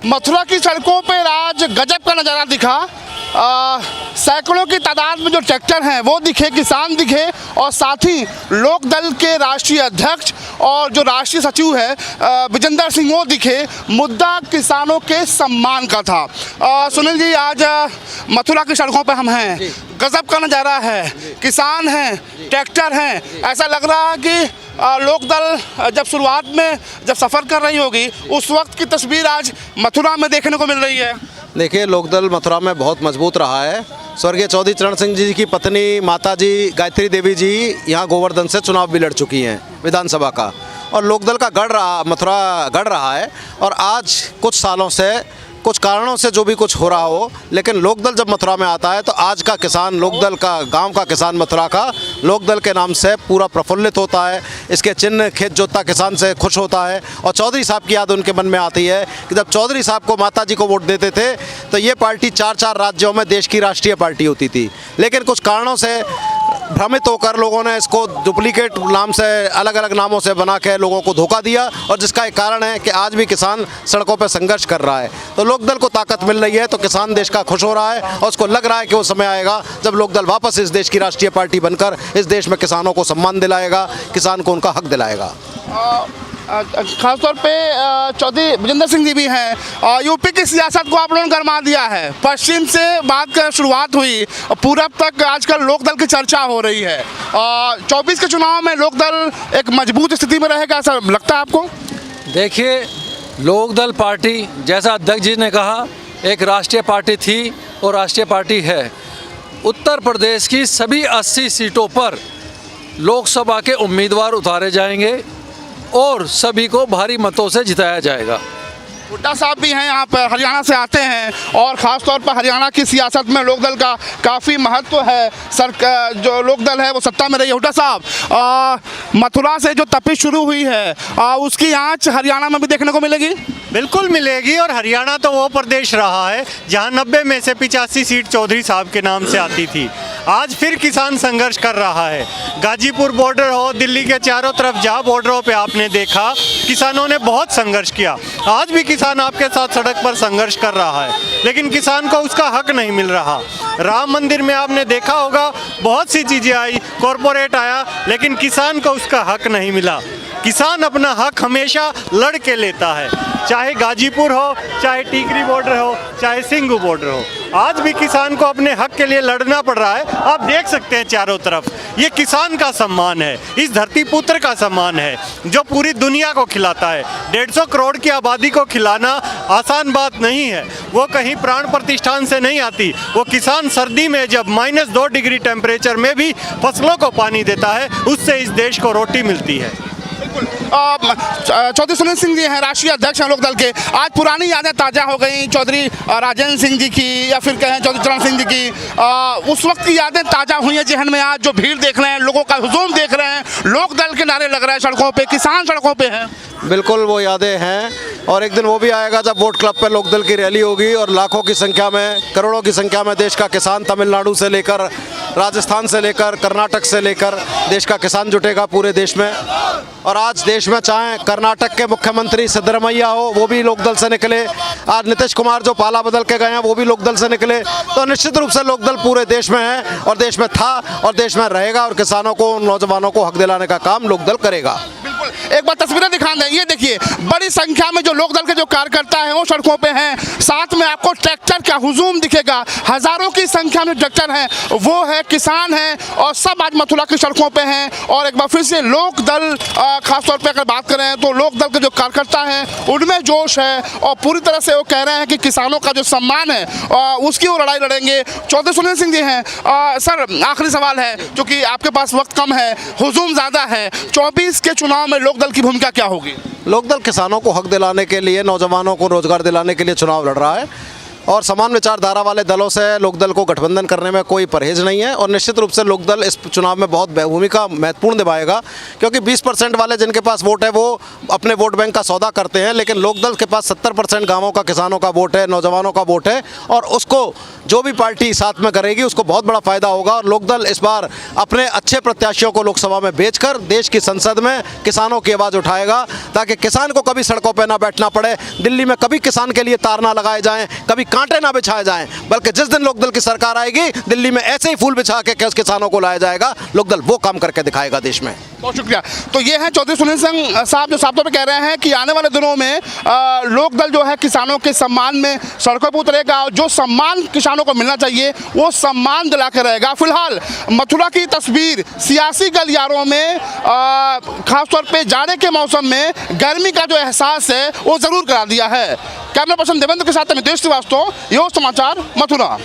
मथुरा की सड़कों पर आज गजब का नज़ारा दिखा। सैकड़ों की तादाद में जो ट्रैक्टर हैं वो दिखे, किसान दिखे, और साथ ही लोक दल के राष्ट्रीय अध्यक्ष और जो राष्ट्रीय सचिव है विजेंद्र सिंह वो दिखे। मुद्दा किसानों के सम्मान का था। सुनील जी, आज मथुरा की सड़कों पर हम हैं, गजब का नज़ारा है, किसान हैं, ट्रैक्टर हैं। ऐसा लग रहा है कि लोकदल जब शुरुआत में जब सफ़र कर रही होगी उस वक्त की तस्वीर आज मथुरा में देखने को मिल रही है। देखिए, लोकदल मथुरा में बहुत मजबूत रहा है। स्वर्गीय चौधरी चरण सिंह जी की पत्नी माता जी गायत्री देवी जी यहाँ गोवर्धन से चुनाव भी लड़ चुकी हैं विधानसभा का, और लोकदल का मथुरा गढ़ रहा है। और आज कुछ सालों से कुछ कारणों से जो भी कुछ हो रहा हो, लेकिन लोकदल जब मथुरा में आता है तो आज का किसान, लोकदल का गांव का किसान मथुरा का लोकदल के नाम से पूरा प्रफुल्लित होता है। इसके चिन्ह खेत जोतता किसान से खुश होता है। और चौधरी साहब की याद उनके मन में आती है कि जब चौधरी साहब को माता जी को वोट देते थे तो ये पार्टी 4-4 राज्यों में देश की राष्ट्रीय पार्टी होती थी। लेकिन कुछ कारणों से भ्रमित होकर लोगों ने इसको डुप्लीकेट नाम से, अलग अलग नामों से बना के लोगों को धोखा दिया, और जिसका एक कारण है कि आज भी किसान सड़कों पर संघर्ष कर रहा है। तो लोकदल को ताकत मिल रही है तो किसान देश का खुश हो रहा है, और उसको लग रहा है कि वो समय आएगा जब लोकदल वापस इस देश की राष्ट्रीय पार्टी बनकर इस देश में किसानों को सम्मान दिलाएगा, किसान को उनका हक दिलाएगा। खासतौर पे चौधरी विजेंद्र सिंह जी भी हैं। यूपी की सियासत को आप लोगों ने गरमा दिया है। पश्चिम से बात कर शुरुआत हुई, पूरब तक आजकल लोकदल की चर्चा हो रही है। 24 के चुनाव में लोकदल एक मजबूत स्थिति में रहेगा, ऐसा लगता है आपको? देखिए, लोकदल पार्टी, जैसा अध्यक्ष जी ने कहा, एक राष्ट्रीय पार्टी थी और राष्ट्रीय पार्टी है। उत्तर प्रदेश की सभी 80 सीटों पर लोकसभा के उम्मीदवार उतारे जाएंगे और सभी को भारी मतों से जिताया जाएगा। हुड्डा साहब भी हैं यहाँ पर, हरियाणा से आते हैं, और ख़ास तौर पर हरियाणा की सियासत में लोकदल का काफ़ी महत्व है। सरकार जो लोकदल है वो सत्ता में रही है। हुड्डा साहब, मथुरा से जो तपिश शुरू हुई है उसकी आंच हरियाणा में भी देखने को मिलेगी? बिल्कुल मिलेगी। और हरियाणा तो वो प्रदेश रहा है जहाँ 90 में से 85 सीट चौधरी साहब के नाम से आती थी। आज फिर किसान संघर्ष कर रहा है। गाजीपुर बॉर्डर हो, दिल्ली के चारों तरफ जहाँ बॉर्डरों पे आपने देखा किसानों ने बहुत संघर्ष किया। आज भी किसान आपके साथ सड़क पर संघर्ष कर रहा है, लेकिन किसान को उसका हक नहीं मिल रहा। राम मंदिर में आपने देखा होगा, बहुत सी चीज़ें आई, कॉरपोरेट आया, लेकिन किसान को उसका हक नहीं मिला। किसान अपना हक हमेशा लड़ के लेता है, चाहे गाजीपुर हो, चाहे टीकरी बॉर्डर हो, चाहे सिंघू बॉर्डर हो। आज भी किसान को अपने हक के लिए लड़ना पड़ रहा है। आप देख सकते हैं चारों तरफ, ये किसान का सम्मान है, इस धरती पुत्र का सम्मान है जो पूरी दुनिया को खिलाता है। 150 करोड़ की आबादी को खिलाना आसान बात नहीं है। वो कहीं प्राण प्रतिष्ठान से नहीं आती। वो किसान सर्दी में जब -2 डिग्री टेम्परेचर में भी फसलों को पानी देता है, उससे इस देश को रोटी मिलती है। चौधरी सुनील सिंह जी हैं, राष्ट्रीय अध्यक्ष हैं लोकदल के। आज पुरानी यादें ताज़ा हो गई, चौधरी राजेंद्र सिंह जी की या फिर कहें चौधरी चरण सिंह जी की। उस वक्त की यादें ताज़ा हुई हैं जहन में। आज जो भीड़ देख रहे हैं, लोगों का हुजूम देख रहे हैं, लोकदल के नारे लग रहे हैं सड़कों पे, किसान सड़कों पे हैं। बिल्कुल वो यादें हैं, और एक दिन वो भी आएगा जब वोट क्लब पे लोकदल की रैली होगी और लाखों की संख्या में, करोड़ों की संख्या में देश का किसान, तमिलनाडु से लेकर राजस्थान से लेकर कर्नाटक से लेकर देश का किसान जुटेगा पूरे देश में। और आज देश में चाहे कर्नाटक के मुख्यमंत्री सिद्धरमैया हो, वो भी लोकदल से निकले। आज नीतीश कुमार जो पाला बदल के गए हैं वो भी लोकदल से निकले। तो निश्चित रूप से लोकदल पूरे देश में है, और देश में था और देश में रहेगा, और किसानों को, नौजवानों को हक दिलाने का काम लोकदल करेगा। एक बार तस्वीरें दिखा दें, ये देखिए, बड़ी संख्या में जो लोकदल के जो कार्यकर्ता हैं वो सड़कों पे हैं। साथ में आपको ट्रैक्टर का हुजूम दिखेगा, हजारों की संख्या में ट्रैक्टर हैं, वो है, किसान हैं, और सब आज मथुरा की सड़कों पे हैं। और एक बार फिर से लोकदल, खासतौर पे अगर बात करें तो लोकदल के जो कार्यकर्ता हैं उनमें जोश है, और पूरी तरह से वो कह रहे हैं कि किसानों का जो सम्मान है उसकी वो लड़ाई लड़ेंगे। चौधरी सुनील सिंह जी हैं। सर, आखिरी सवाल है, क्योंकि आपके पास वक्त कम है, हुजूम ज़्यादा है, 24 के चुनाव में लोकदल की भूमिका क्या होगी? लोकदल किसानों को हक दिलाने के लिए, नौजवानों को रोजगार दिलाने के लिए चुनाव लड़ रहा है। और समान विचारधारा वाले दलों से लोकदल को गठबंधन करने में कोई परहेज नहीं है और निश्चित रूप से लोकदल इस चुनाव में बहुत भूमिका महत्वपूर्ण निभाएगा, क्योंकि 20% वाले जिनके पास वोट है वो अपने वोट बैंक का सौदा करते हैं, लेकिन लोकदल के पास 70% गाँवों का, किसानों का वोट है, नौजवानों का वोट है, और उसको जो भी पार्टी साथ में करेगी उसको बहुत बड़ा फायदा होगा। और लोकदल इस बार अपने अच्छे प्रत्याशियों को लोकसभा में बेचकर देश की संसद में किसानों की आवाज़ उठाएगा, ताकि किसान को कभी सड़कों पर ना बैठना पड़े, दिल्ली में कभी किसान के लिए तार ना लगाए जाएं, कभी कांटे ना बिछाए जाएं, बल्कि जिस दिन लोकदल की सरकार आएगी दिल्ली में ऐसे ही फूल बिछा के किसानों को लाया जाएगा। लोकदल वो काम करके दिखाएगा देश में। बहुत शुक्रिया। तो ये हैं चौधरी सुनील सिंह साहब, जो साफ तौर पे कह रहे हैं कि आने वाले दिनों में लोकदल जो है किसानों के सम्मान में सड़कों पर उतरेगा और जो सम्मान किसानों को मिलना चाहिए वो सम्मान दिला के रहेगा। फिलहाल मथुरा की तस्वीर सियासी गलियारों में खासतौर पे जाड़े के मौसम में गर्मी का जो एहसास है वो ज़रूर करा दिया है। कैमरा पर्सन देवेंद्र के साथ मितेश श्रीवास्तव, यो समाचार, मथुरा।